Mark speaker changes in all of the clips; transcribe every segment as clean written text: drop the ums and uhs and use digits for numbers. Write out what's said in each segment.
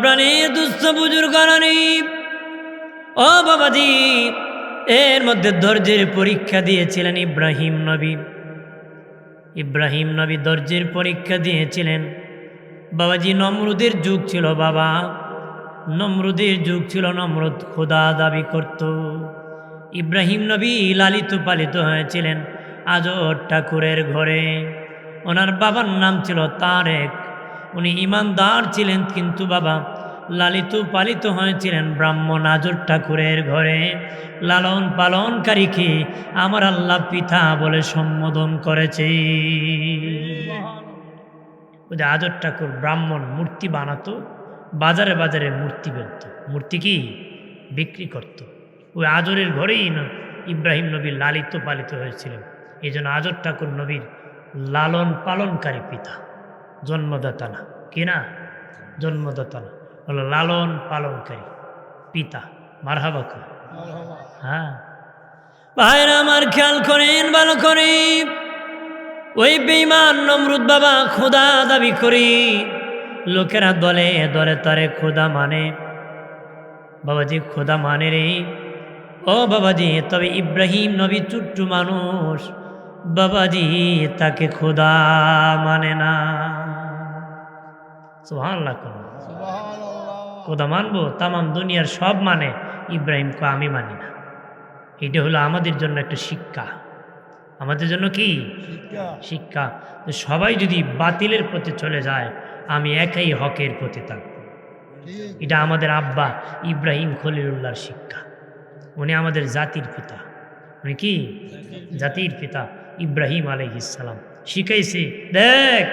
Speaker 1: প্রাণের দুস্থ বুজুর্গানি, ও বাবাজি, এর মধ্যে ধৈর্যের পরীক্ষা দিয়েছিলেন ইব্রাহিম নবী। ইব্রাহিম নবী ধৈর্যের পরীক্ষা দিয়েছিলেন। বাবাজি, নমরুদের যুগ ছিল বাবা, নমরুদের যুগ ছিল। নমরুদ খোদা দাবি করত। ইব্রাহিম নবী লালিত পালিত হয়েছিলেন আজর ঠাকুরের ঘরে। ওনার বাবার নাম ছিল তারেক। উনি ইমানদার ছিলেন, কিন্তু বাবা লালিত পালিত হয়েছিলেন ব্রাহ্মণ আজর ঠাকুরের ঘরে। লালন পালনকারীকে আমার আল্লাহ পিতা বলে সম্বোধন করেছে। ওই যে আজর ঠাকুর ব্রাহ্মণ মূর্তি বানাতো, বাজারে বাজারে মূর্তি বেলত, মূর্তি কি বিক্রি করত। ওই আজরের ঘরেই ইব্রাহিম নবী লালিত পালিত হয়েছিলেন। এই জন্য আজর ঠাকুর নবীর লালন পালনকারী পিতা, জন্মদাতা না, কি না, জন্মদাতা না, হলো লালন পালনকারী পিতা। মারহাবা কর। হ্যাঁ ভাইরা আমার, খেয়াল করেন ভালো করে। ওই বেঈমান নমরুদ বাবা খোদা দাবি করি, লোকেরা দলে দলে তারে খোদা মানে। বাবাজি খোদা মানে রে, ও বাবাজি। তবে ইব্রাহিম নবী ছোট্ট মানুষ, বাবাজি তাকে খোদা মানে না। সুবহানাল্লাহ। খোদা মানবো? তামাম দুনিয়ার সব মানে, ইব্রাহিমকে আমি মানি না। এটা হলো আমাদের জন্য একটা শিক্ষা। আমাদের জন্য কি শিক্ষা? সবাই যদি বাতিলের পথে চলে যায়, আমি একাই হকের পথে থাকব। এটা আমাদের আব্বা ইব্রাহিম খলিলুল্লাহর শিক্ষা। উনি আমাদের জাতির পিতা। উনি কি জাতির পিতা? ইব্রাহিম আলাইহিস সালাম শিখাইছে। দেখ,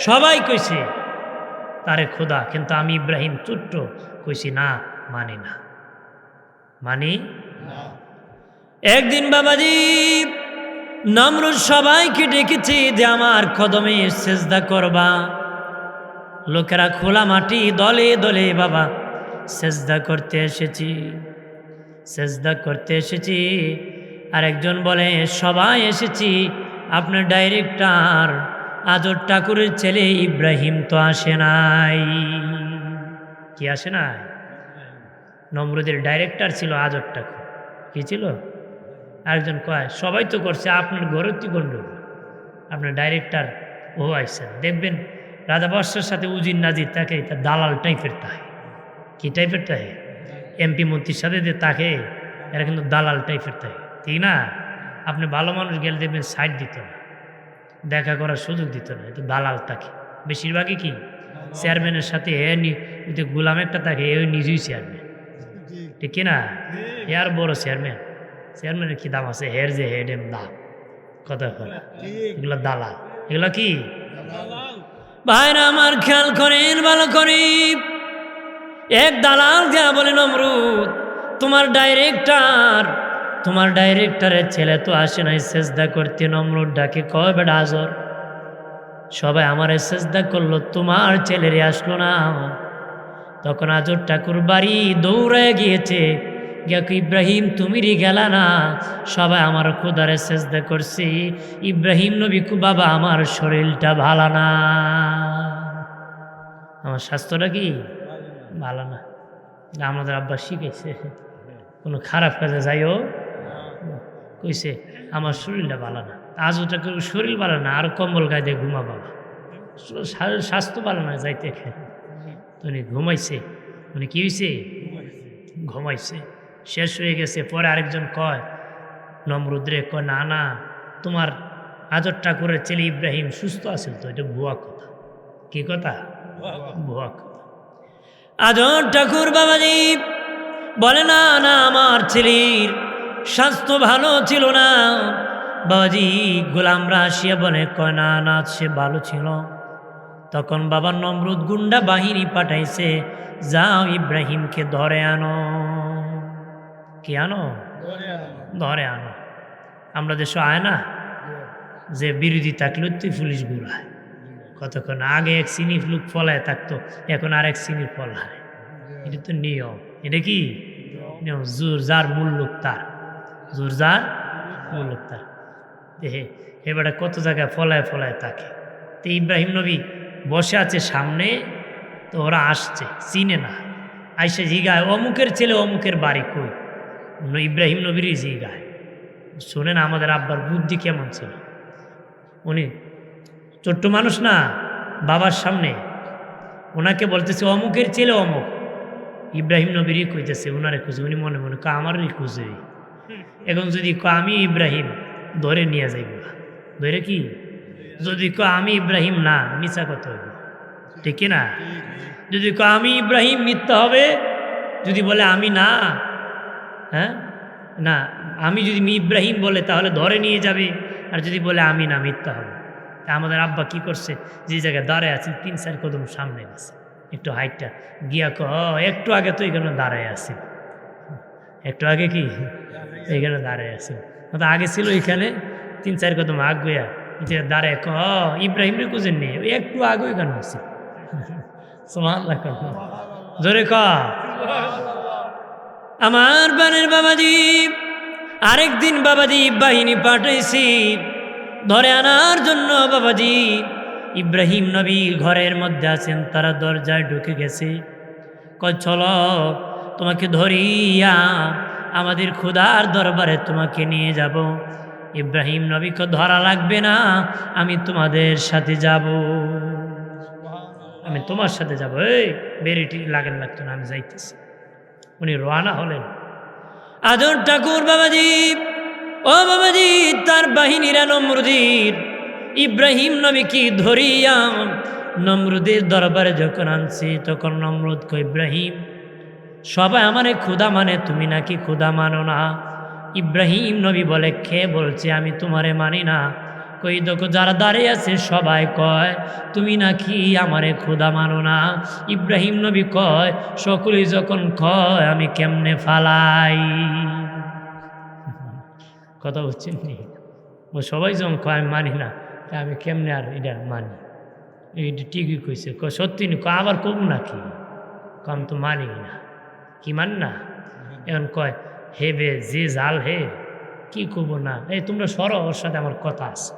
Speaker 1: সবাই কইছে তারে খোদা, কিন্তু আমি ইব্রাহিম ছোট্ট কইছি না, মানি না, মানি না। একদিন বাবাজি নমরুদ সবাইকে ডেকেছে যে আমার কদমে সেজদা করবা। লোকেরা খোলা মাটি দলে দলে বাবা সেজদা করতে এসেছি, সেজদা করতে এসেছি। আর একজন বলে সবাই এসেছি, আপনার ডাইরেক্টর আজর ঠাকুরের ছেলে ইব্রাহিম তো আসে নাই। কি আসে নাই? নমরুদের ডাইরেক্টর ছিল আজর ঠাকুর। কি ছিল? আরেকজন কয় সবাই তো করছে, আপনার ঘরের তুই গন্ডগোল, আপনার ডাইরেক্টর ও আইসেন। দেখবেন রাজা বর্ষার সাথে উজির নাজির তাকে দালাল টাইপের তাহে। কি টাইপের তাহে? এমপি মন্ত্রীর সাথে যে তাকে, এরা কিন্তু দালাল টাইপের তাহে, ঠিক না? আপনি ভালো মানুষ গেলে দেখবেন সাইড দিত না, দেখা করার সুযোগ দিত না, এটা দালাল তাকে। বেশিরভাগই কি চেয়ারম্যানের সাথে গোলাম একটা থাকে, এ নিজেই চেয়ারম্যান, ঠিক কিনা? এ আর বড় চেয়ারম্যান। চেয়ারম্যানের কি দাম আছে? হের যে হেড এম দাম, কথা বলা, এগুলো দালাল। এগুলো কি ভাইরা আমার, খেয়াল করেন ভালো করে। এক দালাল যা বলে নমরুদ তোমার ডাইরেক্টরের ছেলে তো আসে নাই সেজদা করতে। নমরুদ ডাকে কয় বেটা আজর, সবাই আমারে সেজদা করলো, তোমার ছেলেরে আসলো না। তখন আজর ঠাকুর বাড়ি দৌড়ায় গিয়েছে, ইব্রাহিম তুমি গেলা না, সবাই আমার খোদারে সেজদা করছি। ইব্রাহিম নবী বাবা আমার শরীরটা ভালো না, আমার স্বাস্থ্যটা কি ভালো না। আমাদের আব্বা শিখেছে, কোনো খারাপ কাজে যাইও কইছে আমার শরীরটা ভালো না। আজ ওটা শরীর ভালো না, আর কম্বল গায়ে দিয়ে ঘুমা বাবা, স্বাস্থ্য ভালো না যাইতে। উনি ঘুমাইছে। উনি কি হয়েছে? ঘুমাইছে, শেষ হয়ে গেছে। পরে আরেকজন কয় নমরুদ্রে, কয় না না, তোমার আজর ঠাকুরের ছেলে ইব্রাহিম সুস্থ আছে তো, এটা ভুয়া কথা। কি কথা? ভুয়া কথা। আজর ঠাকুর বাবাজি বলে না না, আমার ছেলের স্বাস্থ্য ভালো ছিল না। বাবাজি গোলামরা আসিয়া বলে, কয় না না, সে ভালো ছিল। তখন বাবা নমরুদ গুন্ডা বাহিনী পাঠাইছে, যাও ইব্রাহিমকে ধরে আনো। কি আনো? ধরে আনো। আমরা দেশে আয় না যে বিরোধী থাকলে তুই পুলিশ ঘুরায়, কতক্ষণ আগে এক শ্রেণীর লোক ফলায় থাকতো, এখন আর এক শ্রেণীর ফলায়। এটা তো নিয়ম। এটা কি নিয়ম? জোর যার মূল লোক তার, জোর যার মূল লোক তার। এবারে কত জায়গায় ফলায় ফলায় থাকে। তো ইব্রাহিম নবী বসে আছে সামনে, তো ওরা আসছে, চিনে না, আইসা জিগায় অমুকের ছেলে অমুকের বাড়ি কই, ইব্রাহিম নবীরই জিগায়। শোনেন আমাদের আব্বার বুদ্ধি কেমন ছিল, উনি ছোট্ট মানুষ না, বাবার সামনে ওনাকে বলতেছে অমুকের ছেলে অমুক, ইব্রাহিম নবীরই কইতেছে, ওনারে খুঁজে, উনি মনে মনে আমারই খুঁজে। এখন যদি আমি ইব্রাহিম, ধরে নিয়ে যাইব, ধরে কি, যদি আমি ইব্রাহিম না, মিছা কথা হইব, ঠিক না? যদি আমি ইব্রাহিম, মিথ্যা হবে। যদি বলে আমি না, হ্যাঁ না, আমি যদি ইব্রাহিম বলে তাহলে ধরে নিয়ে যাবে, আর যদি বলে আমি না, মিথ্যা হবে। তা আমাদের আব্বা কি করছে, যে জায়গায় দাঁড়ায় আছে 3-4 কদম সামনে গেছে, একটু হাইটটা গিয়া একটু আগে তো এখানে দাঁড়ায় আছে, একটু আগে কি এখানে দাঁড়ায় আছে, আগে ছিল এখানে 3-4 কদম আগুয়া দাঁড়ায় ইব্রাহিম রে খুঁজেন নি, একটু আগে এখানে আছে। সুবহানাল্লাহ, জোরে আমার বানের বাবাজি। আরেকদিন বাবাজি বাহিনী পাঠাইছি ধরে আনার জন্য। বাবাজি ইব্রাহিম নবী ঘরের মধ্যে আছেন, তারা দরজায় ঢুকে গেছে, কয় চলো তোমাকে ধরিয়া আমাদের খোদার দরবারে তোমাকে নিয়ে যাব। ইব্রাহিম নবীকে ধরা লাগবে না, আমি তোমাদের সাথে যাব, আমি তোমার সাথে যাব। এই বেরিটি লাগেন, লাগতো না, আমি যাইতেছি। উনি রওনা হলেন। আদর ঠাকুর বাবাজি, ও বাবাজি, তার বাহিনীরা নমরুদের ইব্রাহিম নবীকে ধরিয়া নমরুদের দরবারে যখন আনছে, তখন নমরুদ কয় ইব্রাহিম, সবাই আমারে খুদা মানে, তুমি নাকি খুদা মানো না? ইব্রাহিম নবী বলে, কে বলছে আমি তোমারে মানি না? কই দেখো যারা দাঁড়িয়ে আছে সবাই কয় তুমি নাকি আমারে খুদা মানো না। ইব্রাহিম নবী কয়, সকলেই যখন কয় আমি কেমনে ফালাই, কথা বুঝছেন নি? ও সবাই যখন কয় আমি মানি না, তা আমি কেমনে আর এটা মানি? এইটা ঠিকই কইছে, সত্যি নি, আবার কব নাকি? কম তো মানি না, কি মান না? এখন কয় হে বে যে জাল হে, কি কব না, এই তোমরা সরো, ওর সাথে আমার কথা আছে।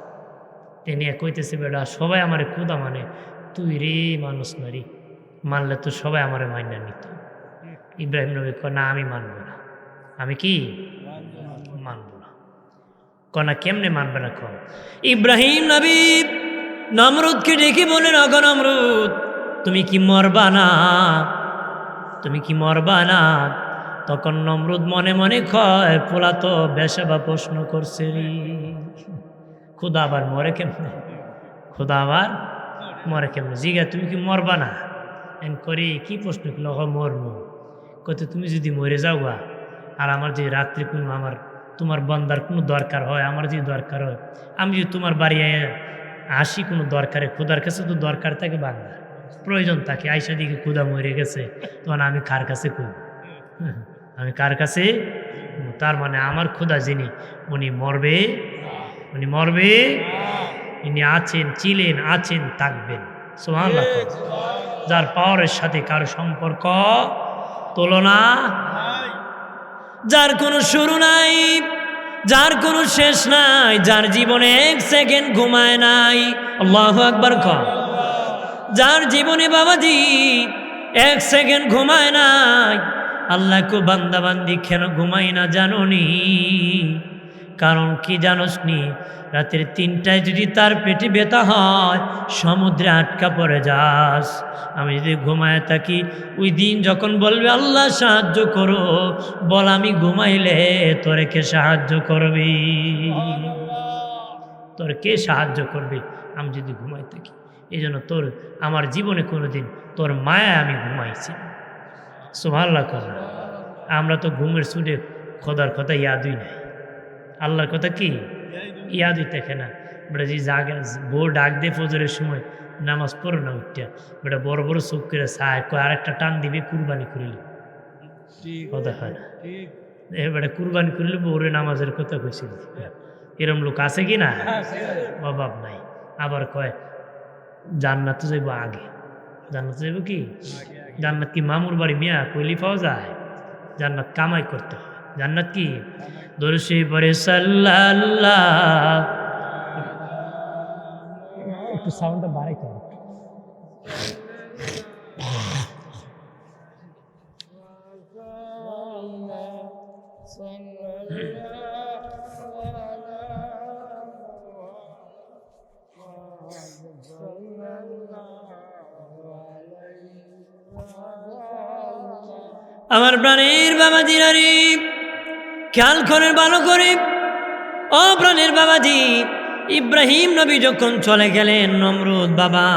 Speaker 1: তিনি কইতেছে, বেটা সবাই আমারে খুদা মানে, তুই রে মানুষ না রে, মানলে তো সবাই আমারে মাইনা নিত। ইব্রাহিম নবী কয় না, আমি মানব না। আমি কি মানব না? কনা কেমনে মানবে না? কম ইব্রাহিম নবী নমরুদকে ডেকে বলেন, অগ নমরুদ, তুমি কি মরবা না? তুমি কি মরবা না? তখন নমরুদ মনে মনে কয়, পোলা তো বেশাবা প্রশ্ন করছে রে, খুদা আবার মরে কেমনে? খুদা আবার মরে কেমনে? জিগা তুমি কি মরবা না? এন করি কি প্রশ্ন করলো? মরমু। কত তুমি যদি মরে যাও গা, আর আমার যে রাত্রি কোনো আমার তোমার বন্দার কোনো দরকার হয়, আমার যদি দরকার হয়, আমি যদি তোমার বাড়ি আসি কোনো দরকারে, খুদার কাছে তো দরকার থাকে, বান্দার প্রয়োজন থাকে, আইসা দিকে খুদা মরে গেছে, তখন আমি কার কাছে কই? আমি কার কাছে? তার মানে আমার খুদা যিনি, উনি মরবে, উনি মরবে, ইনি আছেন, ছিলেন, আছেন, থাকবেন। সুবহানাল্লাহ। যার পাওয়ারের সাথে কারো সম্পর্ক, তুলনা, যার কোনো শুরু নাই, যার কোনো শেষ নাই, যার জীবনে 1 সেকেন্ড ঘুমায় নাই। আল্লাহু আকবার। যার জীবনে বাবাজি 1 সেকেন্ড ঘুমায় নাই। আল্লাহ কো বান্দা বান্দি কেন ঘুমাই না জানোনি? কারণ কি জানোস নি? রাতের 3টায় যদি তার পেটে ব্যথা হয়, সমুদ্রে আটকা পড়ে যাস। আমি যদি ঘুমায় থাকি, ওই দিন যখন বলবে আল্লাহ সাহায্য করো, বল আমি ঘুমাইলে তোরে কে সাহায্য করবি? তোর কে সাহায্য করবে আমি যদি ঘুমাই থাকি? এই জন্য তোর আমার জীবনে কোনোদিন তোর মায়া আমি ঘুমাইছি। সুবহানাল্লাহ। আমরা তো ঘুমের ছুটে খোদার কথা ইয়াদই নাই, আল্লাহর কথা কি ইয়াদই থাকে না। বেটা যে জাগে বউ ডাক দিয়ে ফজরের সময় নামাজ পড়ো না, উঠটা বেটা বড় বড় চোখ করে চায়, আর একটা টান দিবে কুরবানি করিলে, কথা হয় না। বেটা কুরবানি করিলে বউরে নামাজের কথা কইছিল, এরম লোক আছে কি না? অভাব নাই। আবার কয় জান্নাত যাইব আগে, জান্নাত যাইব কি? জান্নাত কি মামুর বাড়ি মিয়া কইলি পাওয়া যায়? জান্নাত কামাই করতে হয়। জান্নাত কি? দরুশে পরে সাল্লাল্লাহ, একটু সাউন্ডটা বাড়াইতে হবে। আমার প্রাণের বাবাজি নারী খেয়াল করেন ভালো করে। ও প্রাণের বাবাজি, ইব্রাহিম নবী যখন চলে গেলেন, নমরুদ বাবা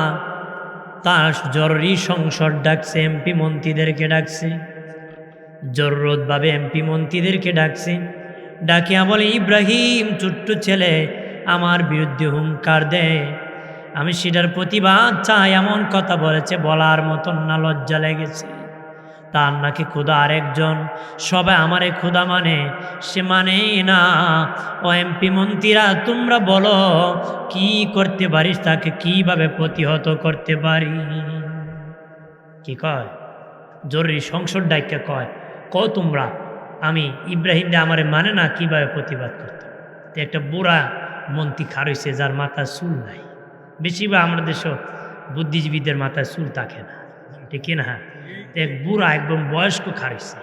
Speaker 1: তার জরুরি সংসদ ডাকছে, এমপি মন্ত্রীদেরকে ডাকছে, জরুরতভাবে এমপি মন্ত্রীদেরকে ডাকছে। ডাকিয়া বলে, ইব্রাহিম ছোট্ট ছেলে আমার বিরুদ্ধে হুঙ্কার দেয়, আমি সেটার প্রতিবাদ চাই, এমন কথা বলেছে বলার মতন না, লজ্জা লেগেছে। তার নাকি খুদা আরেকজন, সবাই আমারে খুদা মানে, সে মানে না। ও এমপি মন্ত্রীরা, তোমরা বলো কি করতে পারিস, তাকে কিভাবে প্রতিহত করতে পারি। কি কয়? জরুরি সংসদ ডাইকে কয় তোমরা, আমি ইব্রাহিম দে আমারে মানে না, কিভাবে প্রতিবাদ করতে। তো একটা বুড়া মন্ত্রী খারইছে, যার মাথায় চুল নাই। বেশিরভাগ আমাদের দেশও বুদ্ধিজীবীদের মাথায় চুল থাকে না, ঠিক না? এক বুড়া একদম বয়স্ক খারইছে,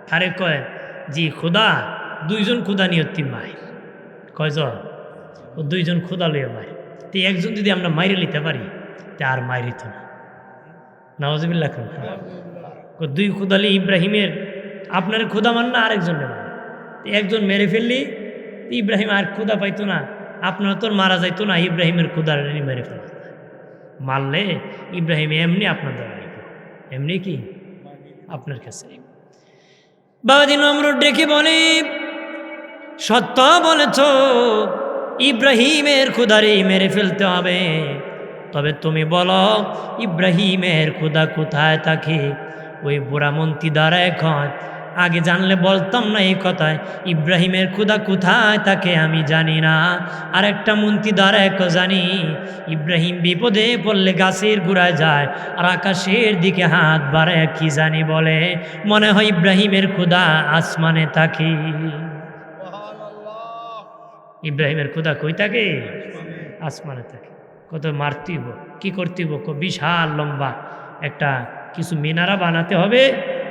Speaker 1: খারে কয়, জি খুদা, দুইজন খুদা নিয়তি মায়ের। কয়জন? ও দুইজন খুদা লইয়া মায়ের। তো একজন যদি আমরা মাইরে নিতে পারি, তে আর মাইরিত না। নাউজুবিল্লাহ। দুই খুদালি ইব্রাহিমের, আপনার খুদা মান না আরেকজনের মান। একজন মেরে ফেললি ইব্রাহিম আর খুদা পাইতো না, আপনার তোর মারা যাইতো না, ইব্রাহিমের খুদার মেরে ফেলত। মারলে ইব্রাহিম এমনি আপনার দ্বারা এমনি কি আপনার কাছে। বাবাজি নমরুদ ডেকে বলে, সত্য বলেছ, ইব্রাহিমের খুদারে মেরে ফেলতে হবে, তবে তুমি বলো ইব্রাহিমের খুদা কোথায় থাকে। ওই বুড়া মন্ত্রী দ্বারা এখন, আগে জানলে বলতাম না এই কথায়, ইব্রাহিমের খুদা কোথায় থাকে আমি জানি না। আর একটা মন্ত্রী দ্বারা এক জানি, ইব্রাহিম বিপদে পড়লে গাছের গোড়ায় যায়, আর আকাশের দিকে হাত বাড়ায় কি জানি বলে, মনে হয় ইব্রাহিমের খুদা আসমানে থাকে। ইব্রাহিমের খুদা কই থাকে? আসমানে থাকে। কত মারতেইব, কি করতেইব, বিশাল লম্বা একটা কিছু মিনারা বানাতে হবে,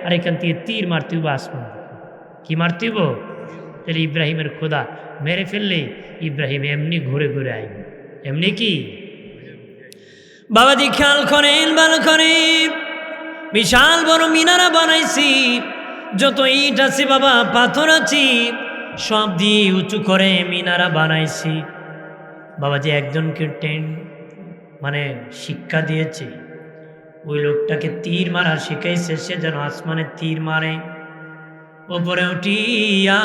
Speaker 1: আর এখান থেকে তীর মারতেইব আসমান। কি মারতেইব? তাহলে ইব্রাহিমের খুদা মেরে ফেললে ইব্রাহিম এমনি ঘুরে ঘুরে আইব। এমনি কি বাবাজি খেয়াল করেন ভালো করে, বিশাল বড় মিনারা বানাইছি, যত ইট আছে বাবা, পাথর আছে, সব দিয়ে উঁচু করে মিনারা বানাইছি। বাবাজি একজনকে মানে শিক্ষা দিয়েছে, ওই লোকটাকে তীর মারা শিখাইছে, সে যেন আসমানে তীর মারে। ওপরে উঠিয়া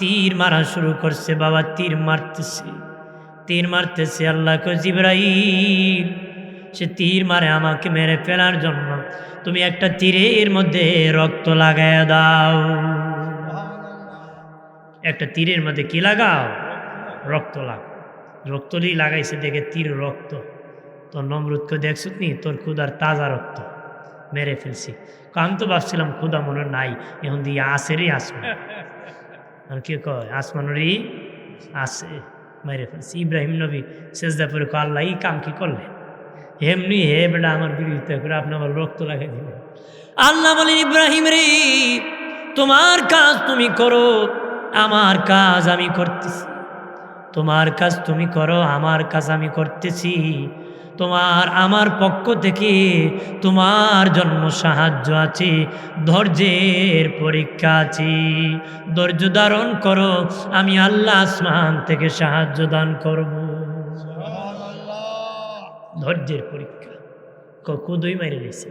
Speaker 1: তীর মারা শুরু করছে বাবা, তীর মারতেছে। আল্লাহ কয়, জিবরাইল, সে তীর মারে আমাকে মেরে ফেলার জন্য, তুমি একটা তীরের মধ্যে রক্ত লাগাইয়া দাও। একটা তীরের মধ্যে কি লাগাও? রক্ত লাগাও। রক্তই লাগাইছে, দেখে তীর রক্ত। তোর নমরুদকে দেখছো নি, তোর খুদার তাজা রক্ত, মেরে ফেলছি। আমি তো ভাবছিলাম খুদা মনে নাই, এখন দিয়ে আসেরই আসমান। আর কি কয়, আসমানেরই আসে, মেরে ফেলছি। ইব্রাহিম নবী সেজদা করে কয়, আল্লাহ এই কাম কি করলেন? এমনি হে বেটা আমার বিরোধিতা করে আপনি আমার রক্ত লাগাই দিলেন। আল্লাহ বলেন, ইব্রাহিম রে, তোমার কাজ তুমি করো, আমার কাজ আমি করতেছি। তোমার কাজ তুমি করো, আমার কাজ আমি করতেছি। আমার পক্ষ থেকে তোমার জন্য সাহায্য আছে, ধৈর্যের পরীক্ষা আছে। ধৈর্য ধারণ করো, আমি আল্লাহ আসমান থেকে সাহায্য দান করব। ধৈর্যের পরীক্ষা। কুদুই মারি দিয়েছে,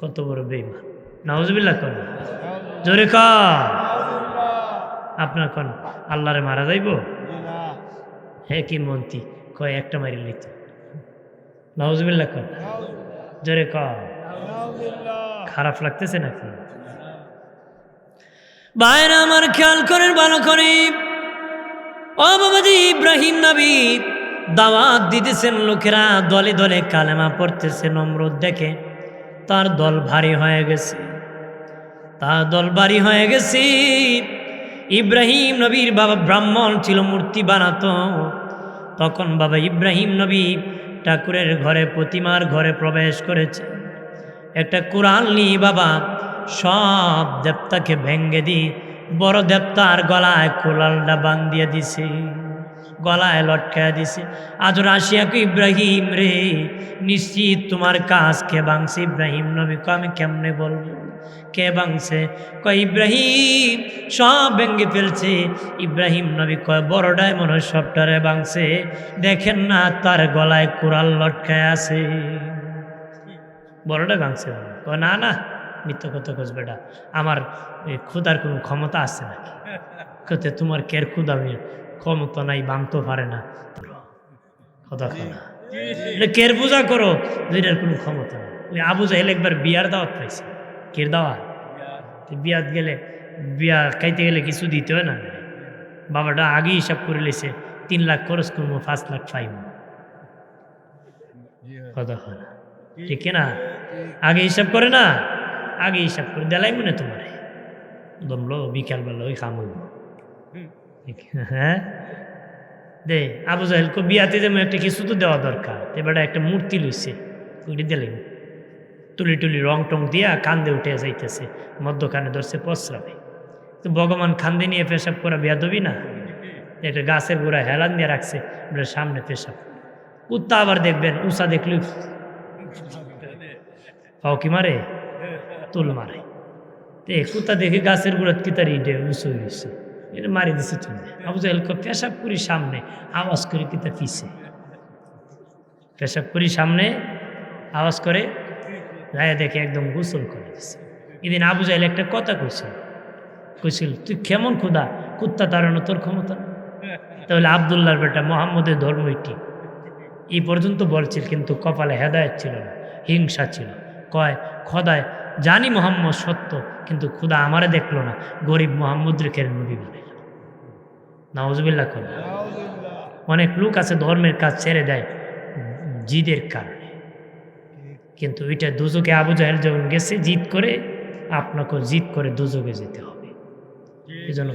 Speaker 1: কত বড় বেঈমান। নাউজুবিল্লাহ কর, জোরে কর। আপনার কোন আল্লাহরে মারা যাইব? হ্যাঁ, কি মন্ত্রী কয় একটা মারি লিত। নাউজুবিল্লাহ কর, জোরে কর। খারাপ লাগতেছে নাকি? ভাইরা আমার খেয়াল করেন ভালো করে। ও বাবাজি, ইব্রাহিম নবী দাওয়াত দিতেছেন, লোকেরা দলে দলে কালেমা পড়তেছে। নমরুদ দেখে তার দল ভারী হয়ে গেছে, ইব্রাহিম নবীর বাবা ব্রাহ্মণ ছিল, মূর্তি বানাতো। তখন বাবা ইব্রাহিম নবী ঠাকুরের ঘরে, প্রতিমার ঘরে প্রবেশ করেছে। একটা কোরআন নিয়ে বাবা সব দেবতাকে ভেঙ্গে দি বড় দেবতার গলায় কোলালটা বান্ধিয়ে দিছে, গলায় লটকায় দিছে। আজ রাশিয়াকে ইব্রাহিম রে, নিশ্চিত তোমার কাজ কে ভাঙছে? ইব্রাহিম নবী কয় আমি কেমনে বলবো কে ভাঙছে? কয় ইব্রাহিম সব ভেঙ্গে ফেলছে। ইব্রাহিম নবী কয় বড়টাই মনে হয় সবটারে ভাঙছে, দেখেন না তার গলায় কোরাল লটকায় আছে, বড়টাই ভাঙছে। কয় না না, মিথ্যা কথা কস বেটা, আমার ক্ষুধার কোনো ক্ষমতা আছে নাকি? কতে তোমার কের ক্ষুধা ক্ষমতা নাই, ভাঙতে পারে না, কথা না কের পূজা করো, যেটার কোনো ক্ষমতা নেই। ওই আবু জাহেল একবার বিয়ার দাওয়াত পাইছে, কের দাওয়াত, বিয়াত গেলে বিয়া খাইতে গেলে কিছু দিতে হয় না, বাবাটা আগে হিসাব করে লেছে 3 লাখ খরচ করবো, 5 লাখ পাইব, কথা হয় না, ঠিক না? আগে হিসাব করে না, আগে হিসাব করে দেলাই মনে তোমারে দমলো বিকালবেলা ওই খাম হইব। হ্যাঁ দে আবু জাহেল কো বিয়াতে যেমন একটা কিছু তো দেওয়া দরকার, এবারে একটা মূর্তি লইছে, ওইটি দিলেন তুলি টুলি রং টং দিয়া কান্দে উঠে যাইতেছে, মধ্যখানে ধরছে পশ্রাবে। তো ভগবান খান্দে নিয়ে পেশাব করা বেয়াদবি না? একটা গাছের গোড়ায় হেলান দিয়ে রাখছে, সামনে পেশাব। কুত্তা আবার দেখবেন উষা দেখলি ফাউকি মারে, তুল মারে। কুত্তা দেখে গাছের গোড়াত কি তার ইটে উঁচু হয়েছে, এটা মারি দিছে চলে। আবু জাহেল পেশাব করি সামনে, আওয়াজ করে কিতা পিছে, পেশাব করি সামনে আওয়াজ করে রায় দেখে একদম গোসল করে দিছে। এদিন আবু জাহেল একটা কথা কইছিল তুই কেমন ক্ষুধা, কুত্তা তাড়ানো তোর ক্ষমতা? তাহলে আবদুল্লাহর বেটা মোহাম্মদের ধর্ম এটি এই পর্যন্ত বলছিল, কিন্তু কপালে হেদায়েত ছিল না, হিংসা ছিল। কয় খোদায় জানি মোহাম্মদ সত্য, কিন্তু খুদা আমারে দেখলো না, গরিব মোহাম্মদ রেখে নবী বানাইল। নাউজুবিল্লাহ করে। অনেক লোক আছে ধর্মের কাজ ছেড়ে দেয় জিদের কারণে, কিন্তু ওইটা দুজকে আবু জাহেল যখন গেছে জিদ করে, আপনাকেও জিদ করে দুজকে যেতে হবে। এই জন্য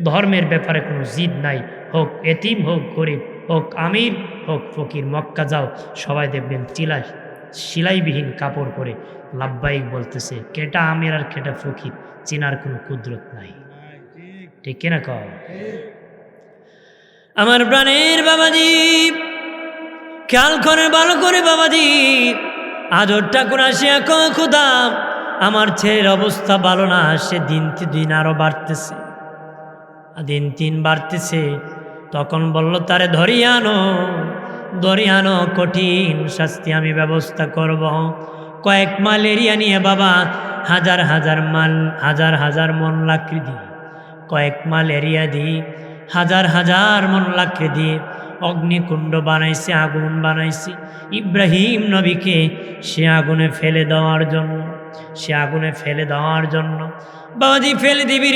Speaker 1: ধর্মের ব্যাপারে কোনো জিদ নাই, হোক এতিম হোক গরিব, হোক আমির হোক ফকির, মক্কা যাও সবাই দেখবেন সিলাইবিহীন কাপড় পরে লাব্বাইক বলতেছে, কেটা আমির আর কেটা ফকির চিনার কোনো কুদরত নাই, ঠিক কিনা কও? আমার প্রাণের বাবাজি খেয়াল করে ভালো করে বাবাজি, আজর ঠাকুর আসিয়া কয় খোদা আমার ছেলের অবস্থা ভালো না, সে দিন দিন আরো বাড়তেছে, দিন বাড়তেছে। তখন বলল তারে ধরিয়ে আনো, কঠিন শাস্তি আমি ব্যবস্থা করব। কয়েক মাল এরিয়া নিয়ে বাবা হাজার মন লাকড়ি দি, কয়েক মাল এরিয়া দি হাজার মন লাকড়ি দিয়ে অগ্নিকুণ্ড বানাইছে, আগুন বানাইছে ইব্রাহিম নবীকে সে আগুনে ফেলে দেওয়ার জন্য বাবাজি ফেলে দিবি,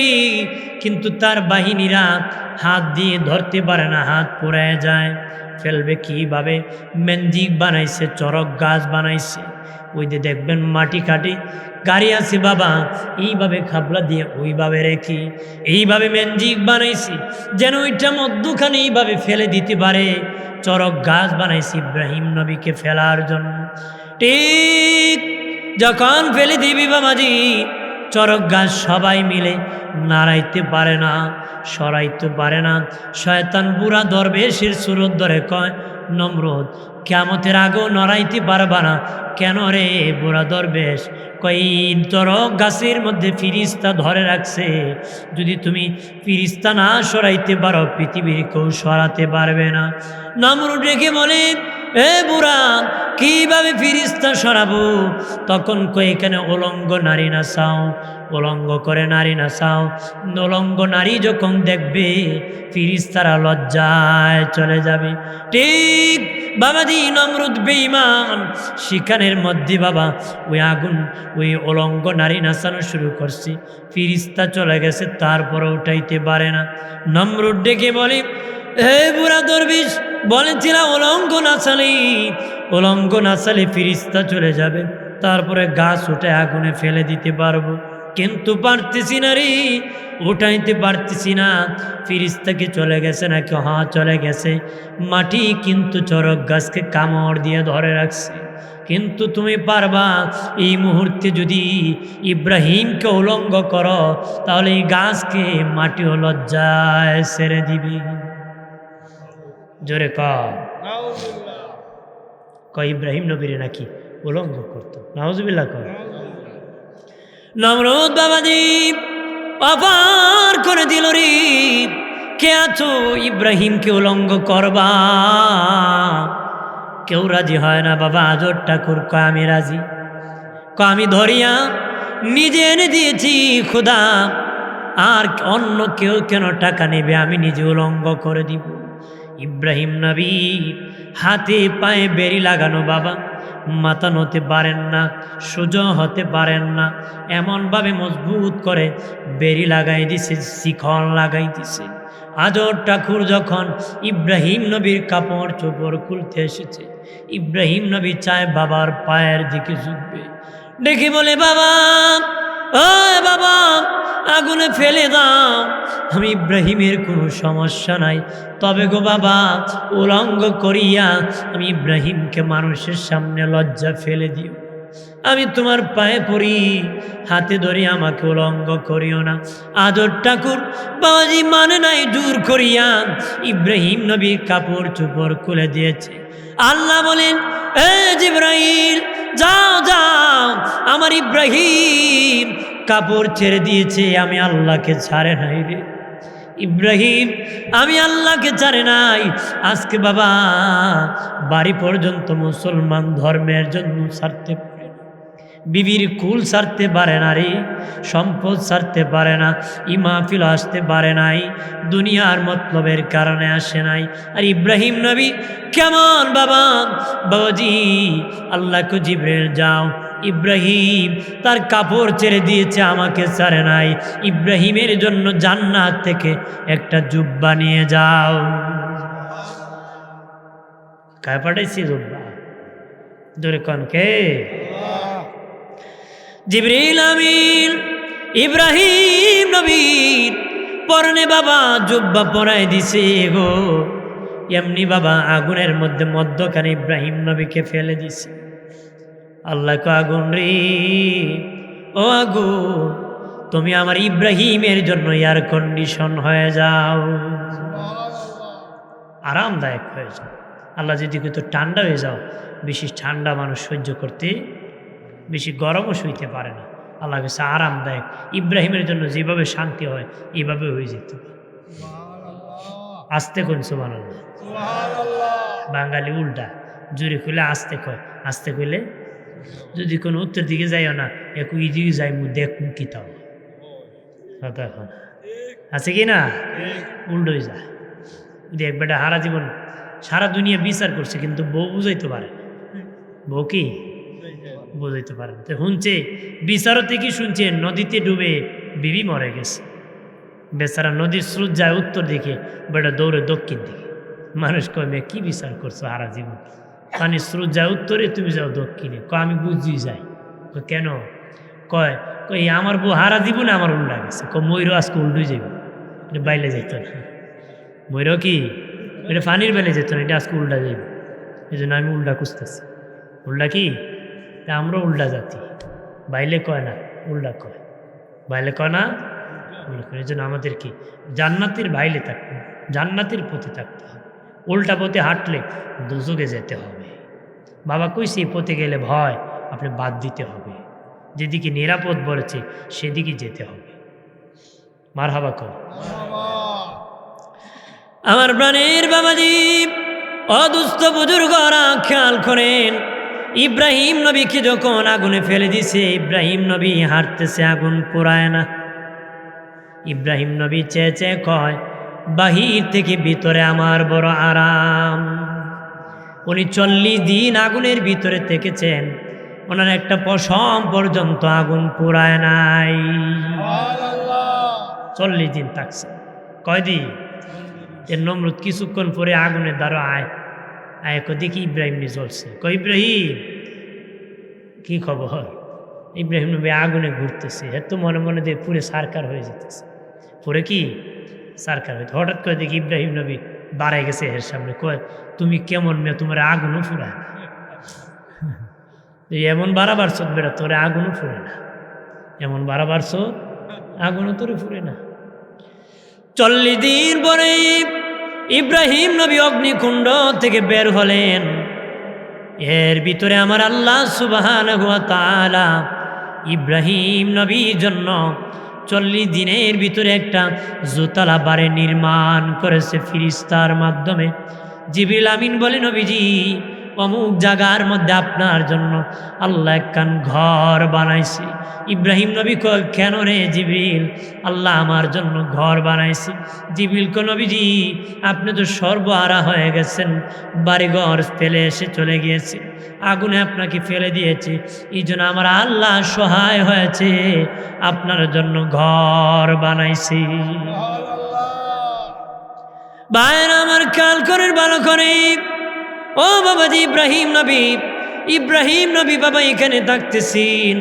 Speaker 1: কিন্তু তার বাহিনীরা হাত দিয়ে ধরতে পারে না, হাত পুড়ে যায়। ফেলবে কিভাবে? ম্যাজিক বানাইছে, চরক গাছ বানাইছে, ওই যে দেখবেন মাটি কাটি গাড়ি আছে বাবা, এইভাবে খাবলা দিয়ে ওইভাবে রেখি, এইভাবে ম্যাজিক বানাইছি যেন ওইটা মধ্যখানে এইভাবে ফেলে দিতে পারে। চরক গাছ বানাইছি ইব্রাহিম নবীকে ফেলার জন্য। ঠিক যখন ফেলে দিবি বাবাজি, চরক গাছ সবাই মিলে নাড়াইতে পারে না, সরাইতে পারে না। শয়তান বুড়া দরবেশের সুরত ধরে কয়, নমরুদ কিয়ামতের আগেও নড়াইতে পারবা না কেন রে বুড়া দরবেশ? কই চরক গাছের মধ্যে ফিরিস্তা ধরে রাখছে, যদি তুমি ফিরিস্তা না সরাইতে পারো পৃথিবীর কেউ সরাতে পারবে না। নমরুদ রেখে বলে, এ বুড়া কিভাবে ফিরিস্তা সরাবো? তখন কই এখানে উলঙ্গ নারী না চাও, উলঙ্গ করে নারী না চাও। উলঙ্গ নারী যখন দেখবে ফিরিস্তারা লজ্জায় চলে যাবে। ঠিক বাবাজি নমরুদ বেঈমান, শিকানের মধ্যে বাবা ওই আগুন ওই উলঙ্গ নারী নাচানো শুরু করছে, ফিরিস্তা চলে গেছে, তারপরে উঠাইতে পারে না। নমরুদ ডেকে বলে, হে বুড়া দরবেশ বলেছিলাম উলঙ্গ নাচালে ফিরিস্তা চলে যাবে, তারপরে গাছ উঠে আগুনে ফেলে দিতে পারবো, কিন্তু পারতেছি না রে, উঠাইতে পারতেছি না। ফিরিস্তাকে চলে গেছে নাকি? হ্যাঁ চলে গেছে। মাটি কিন্তু চরক গাছকে কামড় দিয়ে ধরে রাখছে, কিন্তু তুমি পারবা এই মুহূর্তে যদি ইব্রাহিমকে উলঙ্গ করো তাহলে এই গাছকে মাটিও লজ্জায় ছেড়ে দিবি। জোরে কয় ইব্রাহিম নবীরে নাকি উলঙ্গ করতো, নাউজুবিল্লাহ কয়। নমরুদ বাবাজি অপার করে দিল রে, কে আছো ইব্রাহিমকে উলঙ্গ করবা? কেউ রাজি হয় না বাবা। আজর ঠাকুর কয় আমি রাজি। আমি ধরিয়া নিজে এনে দিয়েছি খুদা, আর অন্য কেউ কেন টাকা নেবে, আমি নিজে উলঙ্গ করে দিব। ইব্রাহিম নবী হাতে পায়ে বেরি লাগানো বাবা, মাথা নতে পারেন না, সোজা হতে পারেন না, এমনভাবে মজবুত করে বেরি লাগাই দিছে, শিখন লাগাই দিছে। আজর ঠাকুর যখন ইব্রাহিম নবীর কাপড় চোপড় খুলতে এসেছে, ইব্রাহিম নবী চায় বাবার পায়ের দিকে ঝুঁকবে, দেখি বলে বাবা ও বাবা আগুনে ফেলে দাও, আমি ইব্রাহিমের কোনো সমস্যা নাই, তবে গো বাবা উলঙ্গ করিয়া আমি ইব্রাহিমকে মানুষের সামনে লজ্জা ফেলে দিও, আমি তোমার পায়ে পড়ি, হাতে ধরে আমাকে উলঙ্গ করিও না। আদর ঠাকুর বাবাজি মানে নাই, দূর করিয়া ইব্রাহিম নবীর কাপড় চোপড় খুলে দিয়েছে। আল্লাহ বলেন এ জিবরাইল যাও যাও, আমার ইব্রাহিম কাপড় ছেড়ে দিয়েছে, আমি আল্লাহকে ছাড়ে নাই রে ইব্রাহিম, আমি আল্লাহকে ছাড়ে নাই। আজকে বাবা বাড়ি পর্যন্ত মুসলমান ধর্মের জন্য ছাড়তে পারে না, বিবির কুল ছাড়তে পারে না রে, সম্পদ ছাড়তে পারে না, ইমাফিল আসতে পারে নাই, দুনিয়ার মতলবের কারণে আসে নাই। আর ইব্রাহিম নবী কেমন বাবা, বাবাজি আল্লাহকে জিবরিল যাও, ইব্রাহিম তার কাপড় ছেড়ে দিয়েছে, আমাকে ছাড়ে নাই, ইব্রাহিমের জন্য জান্নাত থেকে একটা জুব্বা নিয়ে যাও। কায় পাঠাইছি জুব্বা? জোরে কোন কে? জিবরিল আমিন ইব্রাহিম নবীর পরনে বাবা জুব্বা পরাই দিছে গো। এমনি বাবা আগুনের মধ্যে মধ্যখানে ইব্রাহিম নবীকে ফেলে দিছে। আল্লাহ কো আগুন রে, ও আগুন তুমি আমার ইব্রাহিমের জন্য এয়ার কন্ডিশন হয়ে যাও, আরামদায়ক হয়ে যাও। আল্লাহ যদি কিন্তু ঠান্ডা হয়ে যাও, বেশি ঠান্ডা মানুষ সহ্য করতে, বেশি গরমও সইতে পারে না। আল্লাহ কাছে আরামদায়ক, ইব্রাহিমের জন্য যেভাবে শান্তি হয় এইভাবে হয়ে যেত। আস্তে কোন সুবহানাল্লাহ, বাঙালি উল্টা, জোরে কইলে আস্তে কয়, আস্তে কইলে যদি কোনো উত্তর দিকে যাইও না, একটু দিকে যাই দেখ কি তাও এখন আছে কি না, উল্টো হয়ে যায়। দেখ বেটা হারা জীবন সারা দুনিয়া বিচার করছে, কিন্তু বউ বুঝাইতে পারে, বউ কি বুঝাইতে পারে। তো শুনছে বিচারতে কি শুনছে, নদীতে ডুবে বিবি মরে গেছে, বেচারা নদীর স্রোত যায় উত্তর দিকে, বেটা দৌড়ে দক্ষিণ দিকে। মানুষ কয় মেয়ে কি বিচার করছো সারা জীবন, পানির স্রোত যায় উত্তরে, তুমি যাও দক্ষিণে। আমি বুঝি যাই। কেন? কয় কই আমার বউ হারা জীবনে আমার উল্টা গেছে। ময়ূর আজকে উল্টোই যাবে, এটা বাইলে যেত না। ময়ূর কি এটা পানির বেলে যেত না, এটা আজকে উল্টা যাইবে। এই জন্য আমি উল্টা খুঁজতেছি। উল্টা কি? তা আমরা উল্টা জাতি, বাইলে কয় না উল্টা কয়, বাইলে কয় না উল্টা কয়। এই জন্য আমাদের কি জান্নাতের বাইলে থাকতে, জান্নাতের পথে থাকতে হবে। উল্টা পথে হাঁটলে দুজকে যেতে হবে। বাবা কইছে এই পথে গেলে ভয় আপনি বাদ দিতে হবে, যেদিকে নিরাপদ বলেছে সেদিকে যেতে হবে। মারহাবা কর। আমার প্রাণের বাবাজি অদুস্থ বুজুর্গরা খেয়াল করেন, ইব্রাহিম নবীকে যখন আগুনে ফেলে দিছে, ইব্রাহিম নবী হাঁটতেছে, আগুন পোড়ায় না। ইব্রাহিম নবী চেয়ে চেয়ে কয় বাহির থেকে ভিতরে আমার বড় আরাম। উনি 40 দিন আগুনের ভিতরে থেকেছেন, ওনার একটা পশম পর্যন্ত আগুন পোড়ায় নাই। 40 দিন থাকছে। কয়দিন? এর নমরুদ কিছুক্ষণ পরে আগুনের দ্বারা আয় দেখি ইব্রাহিম নিয়ে জ্বলছে। কয় ইব্রাহিম কি খবর? ইব্রাহিম নবী আগুনে ঘুরতেছে, এত মনে মনে দিয়ে পুরে সারকার হয়ে যেতেছে। পরে কি সারকার হয়েছে। হঠাৎ করে দেখি ইব্রাহিম নবী দাঁড়ায় গেছে এর সামনে। কয় তুমি কেমন মেয়ে, তোমার আগুনও ফুরায় না। তুই এমন বাড়াবার চোদ বেড়া, তোরে আগুনও ফুরে না, এমন বাড়াবার চোদ আগুনও তোরে ফুরে না। 40 দিন পরে ইব্রাহিম নবী অগ্নিকুণ্ড থেকে বের হলেন। এর ভিতরে আমার আল্লাহ সুবহানাহু ওয়া তাআলা ইব্রাহিম নবীর জন্য 40 দিনের ভিতরে একটা জোতালা বাড়ি নির্মাণ করেছে ফিরিস্তার মাধ্যমে। জিবরিল আমিন বলে, নবীজি অমুক জায়গার মধ্যে আপনার জন্য আল্লাহ একখান ঘর বানাইছে। ইব্রাহিম নবী কয়, কেন রে জিবরিল? আল্লাহ আমার জন্য ঘর বানাইছে। জিবরিল কয়, নবীজি আপনি তো সর্বহারা হয়ে গেছেন, বাড়িঘর ফেলে এসে চলে গিয়েছে, আগুনে আপনাকে ফেলে দিয়েছে, এই জন্য আমার আল্লাহ সহায় হয়েছে, আপনার জন্য ঘর বানাইছে। ভাইয়েরা আমার খেয়াল করেন ভালো করে, ও বাবাজি ইব্রাহিম নবী বাবা এখানে থাকতেছেন।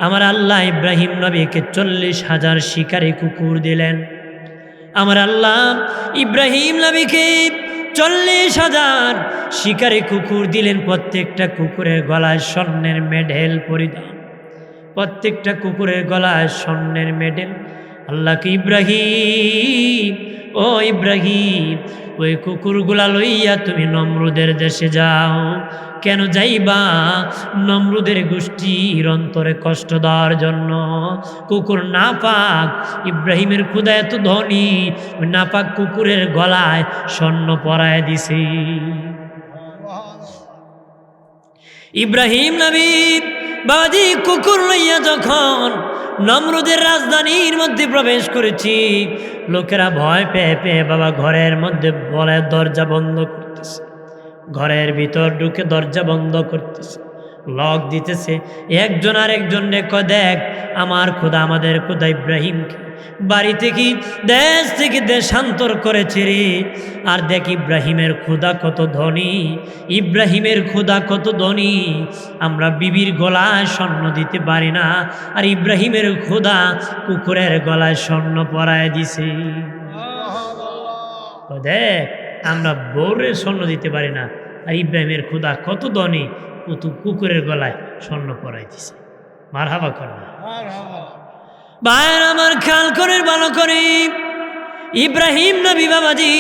Speaker 1: আমার আল্লাহ ইব্রাহিম নবীকে 40,000 শিকারী কুকুর দিলেন। আমার আল্লাহ ইব্রাহিম নবীকে 40,000 শিকারী কুকুর দিলেন। প্রত্যেকটা কুকুরের গলায় স্বর্ণের মেডেল পরিধান, প্রত্যেকটা কুকুরের গলায় স্বর্ণের মেডেল। আল্লাহকে ইব্রাহিম ওই কুকুরগুলা লইয়া তুমি নমরুদের দেশে যাও। কেন যাইবা? নমরুদের গোষ্ঠীর অন্তরে কষ্ট দেওয়ার জন্য। কুকুর নাপাক, ইব্রাহিমের ক্ষুধা এত ধনী, ওই নাপাক কুকুরের গলায় স্বর্ণ পরায় দিছে। ইব্রাহিম নবী বাবাজি কুকুর লইয়া যখন নমরুদের রাজধানীর মধ্যে প্রবেশ করেছি, লোকেরা ভয় পেয়ে পেয়ে বাবা ঘরের মধ্যে বলে দরজা বন্ধ করতেছে, ঘরের ভিতর ঢুকে দরজা বন্ধ করতেছে, লক দিতেছে। একজন আর একজন কয়, দেখ আমার খোদা, আমাদের খোদা ইব্রাহিমকে বাড়ি থেকে দেশ থেকে দেশান্তর করেছে রে। আর দেখ ইব্রাহিমের খোদা কত ধনী, ইব্রাহিমের খোদা কত ধনী, আমরা বিবির গলায় স্বর্ণ দিতে পারি না, আর ইব্রাহিমের খোদা কুকুরের গলায় স্বর্ণ পরায় দিছে। দেখ আমরা বউরে স্বর্ণ দিতে পারি না, আর ইব্রাহিমের খোদা কত ধনী, কুকুরের গলায় স্বর্ণ পরাই দিছে। মারহাবা কর না। ভাইয়ের আমার খেয়াল করে ভালো করে, ইব্রাহিম নবী বাবাজি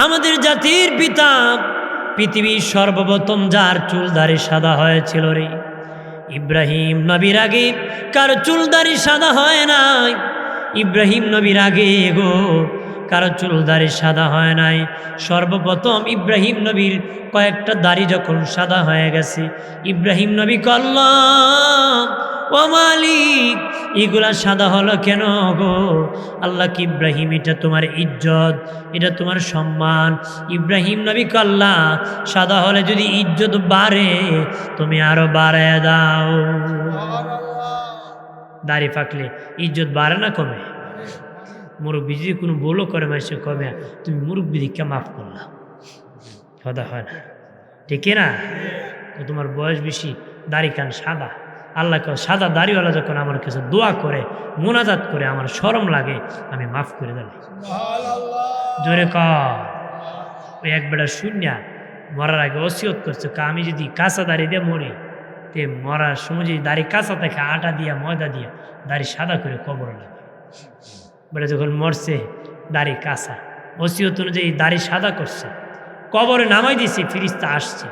Speaker 1: আমাদের জাতির পিতা, পৃথিবীর সর্বপ্রথম যার চুলদারি সাদা হয়েছিল রে। ইব্রাহিম নবীর আগে কারো চুলদারি সাদা হয় নাই। ইব্রাহিম নবীর আগে গো কারো চুলদারি সাদা হয় নাই। সর্বপ্রথম ইব্রাহিম নবীর কয়েকটা দাড়ি যখন সাদা হয়ে গেছে, ইব্রাহিম নবী আল্লাহ ও মালিক এগুলা সাদা হলো কেন গো? আল্লাহ কি ইব্রাহিম এটা তোমার ইজ্জত, এটা তোমার সম্মান। ইব্রাহিম নবী আল্লাহ সাদা হলে যদি ইজ্জত বাড়ে তুমি আরো বাড়ায় দাও। দাড়ি পাকলে ইজ্জত বাড়ে না কমে? মুরব্বী যদি কোনো বলো করে মাসে কমে, তুমি মুরব্বী দিকে মাফ করলাম, কথা হয় না, ঠিক না? তো তোমার বয়স বেশি, দাড়ি কান সাদা, আল্লাহ সাদা দাড়িওয়ালা যখন আমার কাছে দোয়া করে, মোনাজাত করে, আমার শরম লাগে, আমি মাফ করে দিলাম। জোরে কর। ওই এক বেটা শূন্য মরার আগে ওসিয়ত করছে, আমি যদি কাঁচা দাড়ি দিয়ে মরি, তে মরার সময় যদি দাড়ি কাঁচা থাকে আটা দিয়া ময়দা দিয়া দাড়ি সাদা করে কবর লাগে। বেটা যখন মরছে দাড়ি কাঁচা, ওসিয়ত অনুযায়ী দাড়ি সাদা করছে, কবরে নামাই দিছি, ফিরিস্তা আসছে,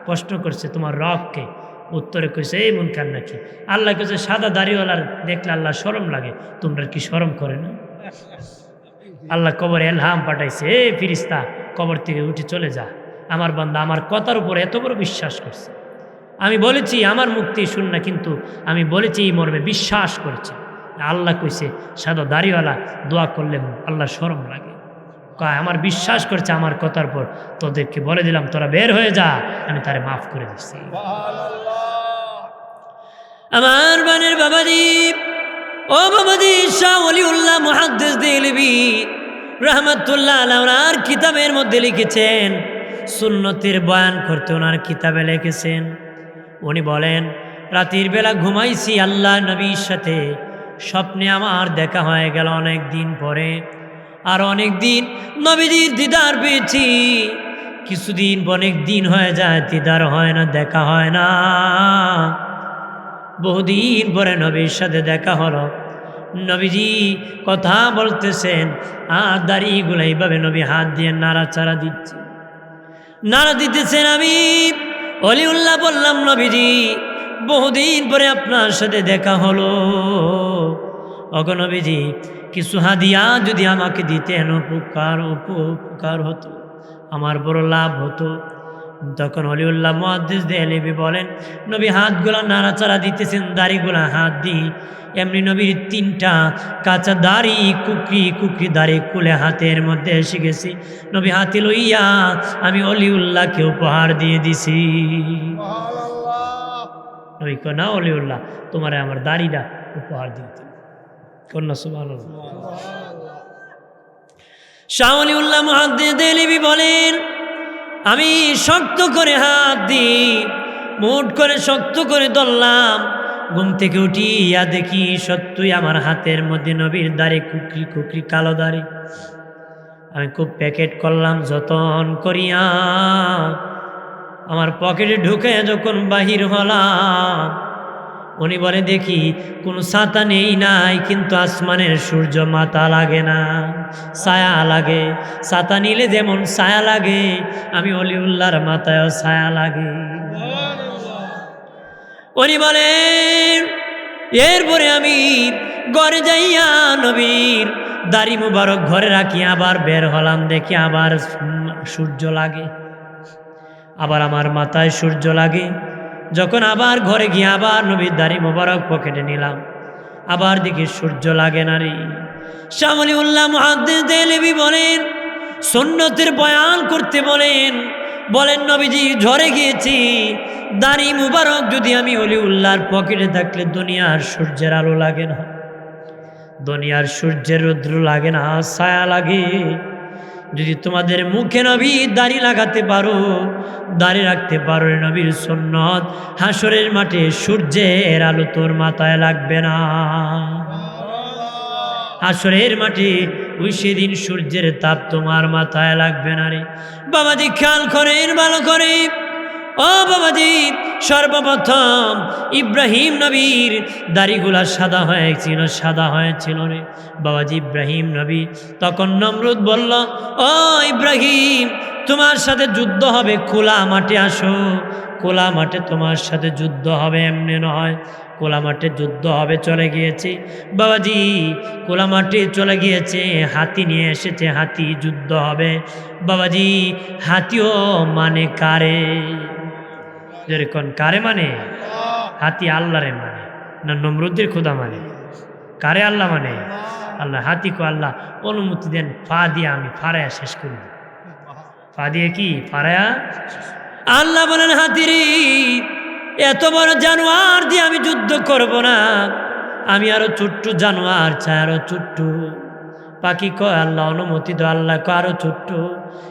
Speaker 1: প্রশ্ন করছে তোমার রবকে? উত্তরে কইছে এই মন কান নাকি? আল্লাহ কইছে সাদা দাড়িওয়ালার দেখলে আল্লাহ শরম লাগে, তোমরা কি শরম করে না? আল্লাহ কবরে এলহাম পাঠাইছে, এই ফিরিস্তা কবর থেকে উঠে চলে যা। আমার বান্দা আমার কথার উপর এত বড় বিশ্বাস করছে, আমি বলেছি আমার মুক্তি শুন না, কিন্তু আমি বলেছি এই মর্মে বিশ্বাস করেছে। আল্লাহ কইছে সাদা দাড়িওয়ালা দোয়া করলে আল্লাহ শরম লাগে। কয় আমার বিশ্বাস করছে আমার কথার পর, তোদেরকে বলে দিলাম তোরা বের হয়ে যা, আমি তারে মাফ করে দিচ্ছি। আমার বানের বাবাজি, ও বাবাজি শাহ ওলিউল্লাহ মুহাদ্দিস দেহলভী রাহমাতুল্লাহ আলাইহি ওনার কিতাবের মধ্যে লিখেছেন, সুন্নতের বয়ান করতে ওনার কিতাবে লিখেছেন, উনি বলেন রাতের বেলা ঘুমাইছি আল্লাহ নবীর সাথে, স্বপ্নে আমার দেখা হয়ে গেল অনেক দিন পরে, আর অনেক দিন নবীজির দিদার পেয়েছি। কিছুদিন অনেক দিন হয়ে যায়, দিদার হয় না, দেখা হয় না। বহুদিন পরে নবীর সাথে দেখা হলো। নবীজি কথা বলতেছেন আর দাড়িগুলো এইভাবে নবী হাত দিয়ে নাড়াচাড়া দিচ্ছে, নাড়া দিতেছেন। আমি অলিউল্লাহ বললাম, নবীজি বহুদিন পরে আপনার সাথে দেখা হলো, ওগো নবীজি কিছু হাদিয়া যদি আমাকে দিতেন উপকার হতো, আমার বড় লাভ হতো। তখন অলিউল্লাহ মুহাদ্দিস দেহলভী বলেন, নবী হাতগুলা নাড়াচাড়া দিতেছেন, দাড়িগুলা হাত দিই, এমনি নবীর 3টা কাঁচা দাড়ি কুকরি দাড়ি কুলে হাতের মধ্যে এসে গেছি। নবী হাতে লইয়া আমি অলিউল্লাহকে উপহার দিয়ে দিছি। নবী কয়, না অলিউল্লাহ, তোমারে আমার দাড়িটা উপহার দিতে। কন্যা সুবহানাল্লাহ। শাহ অলিউল্লাহ মুহাদ্দিস দেহলভী বলেন, আমি শক্ত করে হাত দিই, মুঠ করে শক্ত করে ধরলাম। ঘুম থেকে উঠিয়া দেখি সত্যই আমার হাতের মধ্যে নবীর দাড়ি কুকরি কালো দাড়ি। আমি খুব প্যাকেট করলাম যতন করিয়া, আমার পকেটে ঢুকে যখন বাহির হলাম, উনি বলে দেখি কোনো ছাতা নেই নাই, কিন্তু আসমানের সূর্য মাথা লাগে না, ছায়া লাগে। ছাতা নিলে যেমন ছায়া লাগে, আমি অলিউল্লাহর মাথায়ও ছায়া লাগে। উনি বলেন, এরপরে আমি ঘরে যাইয়া নবীর দাড়ি মুবারক ঘরে রাখি, আবার বের হলাম, দেখি আবার সূর্য লাগে, আবার আমার মাথায় সূর্য লাগে। যখন আবার ঘরে গিয়ে আবার নবীর দাড়ি মুবারক পকেটে নিলাম, আবার দেখি সূর্য লাগে না রে। শাহ অলিউল্লাহ মুহাদ্দিস দেহলভী বলেন, সুন্নতের বয়ান করতে বলেন নবীজি ঝরে গিয়েছি, দাড়ি মুবারক যদি আমি অলিউল্লাহর পকেটে থাকলে দুনিয়ার সূর্যের আলো লাগে না, দুনিয়ার সূর্যের রৌদ্র লাগে না, ছায়া লাগে। যদি তোমাদের মুখে নবী দাড়ি লাগাতে পারো, দাড়ি রাখতে পারো, নবীর সুন্নত, হাসরের মাঠে সূর্যের আলো তোর মাথায় লাগবে না। হাসরের মাঠে ওই সেদিন সূর্যের তাপ তোমার মাথায় লাগবে না রে। বাবাজি খেয়াল করেন ভালো করে, ও বাবাজি, সর্বপ্রথম ইব্রাহিম নবীর দাড়িগুলা সাদা হয়েছিল রে বাবাজি। ইব্রাহিম নবী তখন নমরুদ বলল, ও ইব্রাহিম, তোমার সাথে যুদ্ধ হবে, খোলা মাঠে আসো, খোলা মাঠে তোমার সাথে যুদ্ধ হবে, এমনি নয়, খোলা মাঠে যুদ্ধ হবে। চলে গিয়েছে বাবাজি, খোলা মাঠে চলে গিয়েছে, হাতি নিয়ে এসেছে, হাতি যুদ্ধ হবে বাবাজি। হাতিও মানে কারে, যেরকম কারে মানে, হাতি আল্লাহরে মানে না নমরুদের খোদা মানে? কারে আল্লাহ মানে? আল্লাহ। হাতিকে আল্লাহ অনুমতি দেন, ফা দিয়ে আমি ফাড়ায়া শেষ করি। ফা দিয়ে কি ফাড়ায়া? আল্লাহ বলেন, হাতিরে এত বড় জানোয়ার দিয়ে আমি যুদ্ধ করব না, আমি আরো ছোট্ট জানোয়ার চাই, আরো ছোট্ট পাখি কয় আল্লাহ অনুমতি দো, আল্লাহ কয় আরো ছোট্ট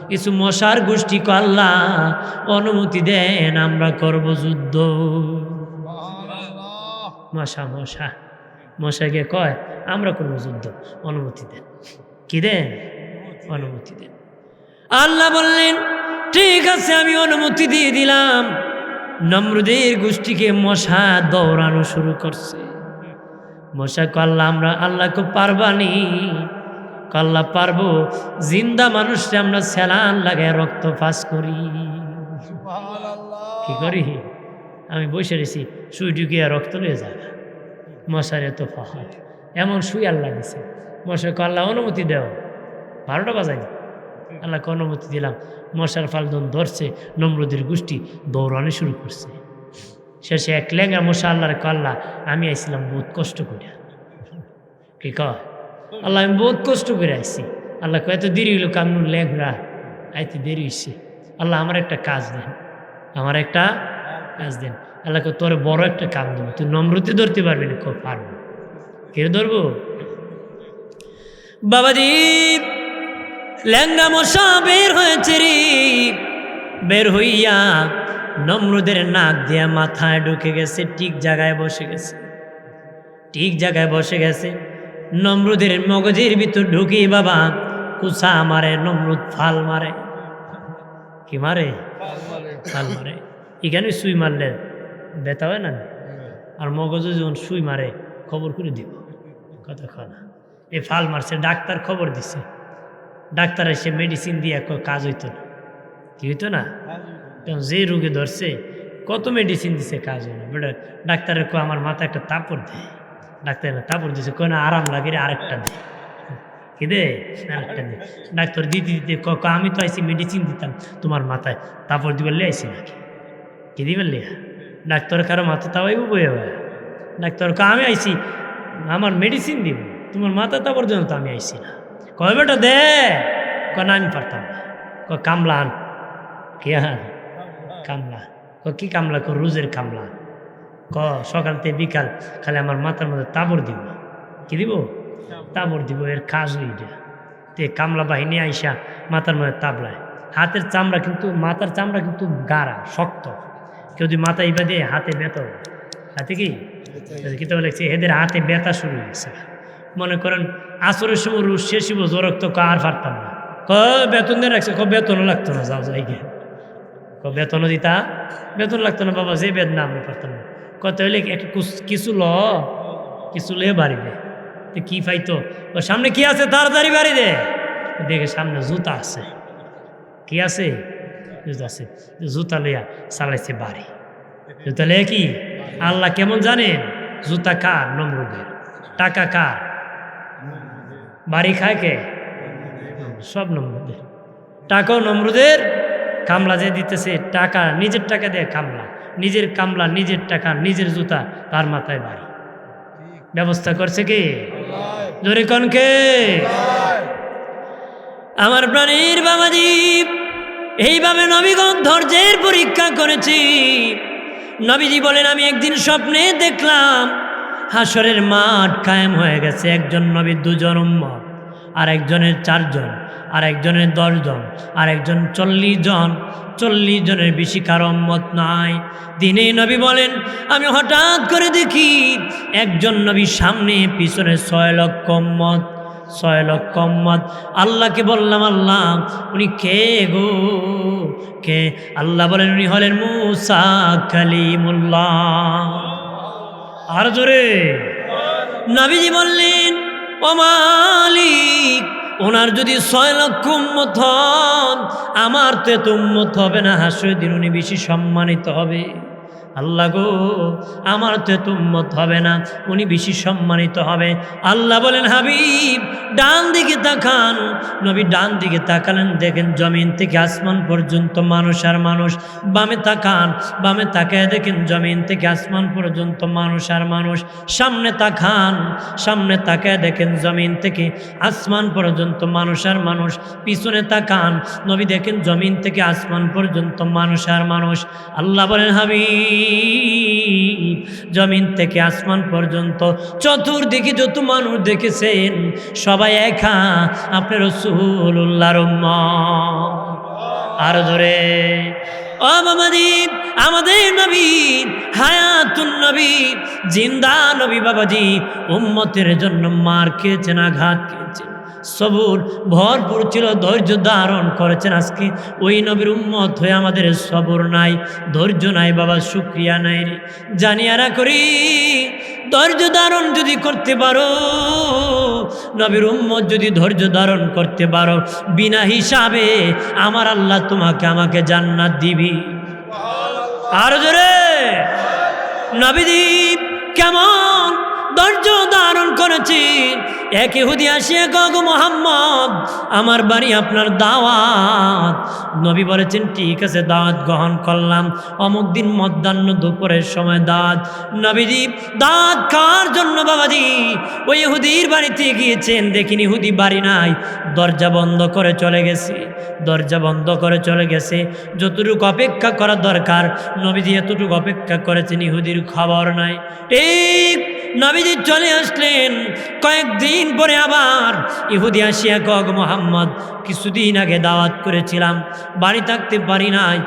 Speaker 1: কিছু মশার গোষ্ঠী কয় আল্লাহ অনুমতি দেন, আমরা করব যুদ্ধ। মশাকে কয় আমরা করবো যুদ্ধ, অনুমতি দেন। কি দেন? অনুমতি দেন। আল্লাহ বললেন ঠিক আছে, আমি অনুমতি দিয়ে দিলাম। নমরুদের গোষ্ঠীকে মশা দৌড়ানো শুরু করছে। মশা কল্লা আমরা আল্লাহকে পারবানি, কল্লা পারবো, জিন্দা মানুষকে আমরা স্যালান লাগায় রক্ত পাস করি। কি করি? আমি বসে রেছি, সুই ঢুকিয়ে রক্ত লয়ে যায়। মশার এত ফাহাদ, এমন সুই আল্লাহ দিছে। মশা কল্লা অনুমতি দেও, 12টা বাজাই। আল্লাহকে অনুমতি দিলাম। মশার ফালদন ধরছে, নমরুদের গোষ্ঠী দৌড়ানো শুরু করছে। শেষে এক লেঙ্গা মশা আল্লাহর কল্লা আমি আইছিলাম বহুত কষ্ট করে। কি কয়? আল্লাহ আমি বহুত কষ্ট করে আইছি। আল্লাহ কয় এত দেরি হইল কামনু লেঘরা আইতে দেরি হইছে। আল্লাহ আমার একটা কাজ দেন, আমার একটা কাজ দেন। আল্লাহ কয় তোর বড় একটা কাম দেবো, তুই নমরুদে ধরতে পারবি না। কয় পারবো। কে ধরবো? বাবাজি ল্যাংড়া মশা বের হয়েছে রে, বের হইয়া নমরুদের নাক দিয়া মাথায় ঢুকে গেছে, ঠিক জায়গায় বসে গেছে, ঠিক জায়গায় বসে গেছে। নমরুদের মগজের ভিতর ঢুকি বাবা কুচা মারে, নমরুদ ফাল মারে। কি মারে? ফাল মারে। এখানে সুই মারলে ব্যথা হয় না, আর মগজে যখন সুই মারে খবর করে দিব কথা খানা। এই ফাল মারছে, ডাক্তার খবর দিছে, ডাক্তার এসে মেডিসিন দিয়ে কাজ হইতো না। কি হইতো না? যে রোগে ধরছে কত মেডিসিন দিছে, কাজ হয় না। বেটা ডাক্তারের আমার মাথা একটা তাপড় দেয়, ডাক্তার তাপড় দিছে, কোনো আরাম লাগে রে, আরেকটা দেয়। কি দে? আরেকটা দে। ডাক্তার দিতে দিতে আমি তো আইসি মেডিসিন দিতাম, তোমার মাথায় তাপড় দিবার লিয়ে আইসি নাকি? কি দিবার লিয়া? ডাক্তার কারো মাথা তাওয়াইব বইয়া, ডাক্তার আমি আইসি আমার মেডিসিন দিব, তোমার মাথা তাপড় জন্য তো আমি আইসি না। কয় বেটা দে, না আমি পারতাম না। কামলা আন। কি আন? কামলা। কি কামলা? রোজের কামলা। সকাল থেকে বিকাল খালি আমার মাথার মধ্যে তাবড় দিব। কি দিব? তাবড় দিব। এর কাজ ওইটা। তে কামলা বাহিনী আইসা মাথার মধ্যে তাবলায়। হাতের চামড়া কিন্তু, মাথার চামড়া কিন্তু গাঢ়া শক্ত। কেউ যদি মাথা ইবা দিয়ে হাতে ব্যথা, হাতে কি কিতাবে লেগছে, এদের হাতে ব্যথা শুরু হয়েছে। মনে করেন আসরের সময় রুশ শেষ হইব, জোরক্ত আর পারতাম না। বেতন দিয়ে রাখছে, বেতনও লাগতো না, যাও যাই গিয়ে বেতনও দিতা, বেতন লাগতো না বাবা, যে বেদ না আমি পারতাম না। কত হইলে একটা কিছু লে বাড়ি দে। তো কি পাইতো? ওর সামনে কি আছে, তাড়াতাড়ি বাড়ি দে। দেখে সামনে জুতা আছে। কি আছে? জুতা আছে। জুতা লইয়া চালাইছে বাড়ি। জুতা লইয়া কি আল্লাহ কেমন জানেন? জুতা কার? নমরুদের। টাকা কার? বাড়ি খায় কে? সব নমরুদের। টাকাও নমরুদের। কামলা যে দিতেছে টাকা, নিজের টাকা দিয়ে কামলা, নিজের কামলা, নিজের টাকা, নিজের জুতা, তার মাথায় বাড়ি। ব্যবস্থা করছে কে? জোরে কোন কে? আমার প্রাণীর বাবাজি, এইভাবে নবীগণ ধৈর্যের পরীক্ষা করেছি। নবীজি বলেন, আমি একদিন স্বপ্নে দেখলাম হাসরের মাঠ কায়েম হয়ে গেছে। একজন নবীর 2 জন উম্মত, আর একজনের 4 জন, আর একজনের 10 জন, আর একজন 40 জন। 40 জনের বেশি কারো উম্মত নাই। দিনে নবী বলেন, আমি হঠাৎ করে দেখি একজন নবী সামনে, পিছনে 6 লক্ষ উম্মত। 6 লক্ষ উম্মত। আল্লাহকে বললাম, আল্লাহ উনি কে গো? কে? আল্লাহ বলেন, উনি হলেন মুসা কালিমুল্লাহ। আর জোরে। নবীজি বললেন, ও মালিক, ওনার যদি 6 লক্ষ উম্মত হন, আমার তো এত উম্মত হবে না, হাসরের দিন উনি বেশি সম্মানিত হবে। আল্লাহ গো, আমার তো এত উম্মত হবে না, উনি বেশি সম্মানিত হবে। আল্লাহ বলেন, হাবিব ডান দিকে তাকান। নবী ডান দিকে তাকালেন, দেখেন জমিন থেকে আসমান পর্যন্ত মানুষ আর মানুষ। বামে তাকান, বামে তাকায় দেখেন জমিন থেকে আসমান পর্যন্ত মানুষ আর মানুষ। সামনে তাকান, সামনে তাকায় দেখেন জমিন থেকে আসমান পর্যন্ত মানুষ আর মানুষ। পিছনে তাকান, নবী দেখেন জমিন থেকে আসমান পর্যন্ত মানুষ আর মানুষ। আল্লাহ বলেন, হাবিব জমিন থেকে আসমান পর্যন্ত চতুর্দিকে যত মানুষ দেখেছেন সবাই একা আপনার রাসূলুল্লাহর উম্মত। আর ধরে ও বাবাজি, আমাদের নবী হায়াতুন নবী, জিন্দা নবী বাবাজি, উম্মতের জন্য মার খেয়েছেন, আঘাত খেয়েছেন, সবুর ভরপুর ছিল, ধৈর্য ধারণ করেছেন। আজকে ওই নবীর উম্মত হয়ে আমাদের সবর নাই, ধৈর্য নাই বাবা, শুকরিয়া নাই রে। জানিয়ারা করি, ধৈর্য ধারণ যদি করতে পারো, নবীর উম্মত যদি ধৈর্য ধারণ করতে পারো, বিনা হিসাবে আমার আল্লাহ তোমাকে আমাকে জান্নাত দিবি। আর জোরে। নবীজি কেমন ধৈর্য ধারণ করেছি। এক ইহুদি আসিয়া গো মুহাম্মদ, আমার বাড়ি আপনার দাওয়াত। নবী বলেছেন, ঠিক আছে দাওয়াত গ্রহণ করলাম। অমুক দিন মধ্যাহ্ন দুপুরের সময় দাওয়াত। নবীজি দাওয়াত খাওয়ার জন্য বাবাজি ওই ইহুদির বাড়িতে গিয়েছেন, দেখিনি ইহুদি বাড়ি নাই, দরজা বন্ধ করে চলে গেছে। দরজা বন্ধ করে চলে গেছে। যতটুকু অপেক্ষা করা দরকার নবীজি এতটুকু অপেক্ষা করেছেন, ইহুদির খবর নাই। ঠিক নবীজি চলে আসলেন। কয়েকদিন পরে আবার ইহুদি আসিয়া কগ মুহাম্মদ, কিছুদিন আগে দাওয়াত করেছিলাম, বাড়ি থাকতে পারি নাই,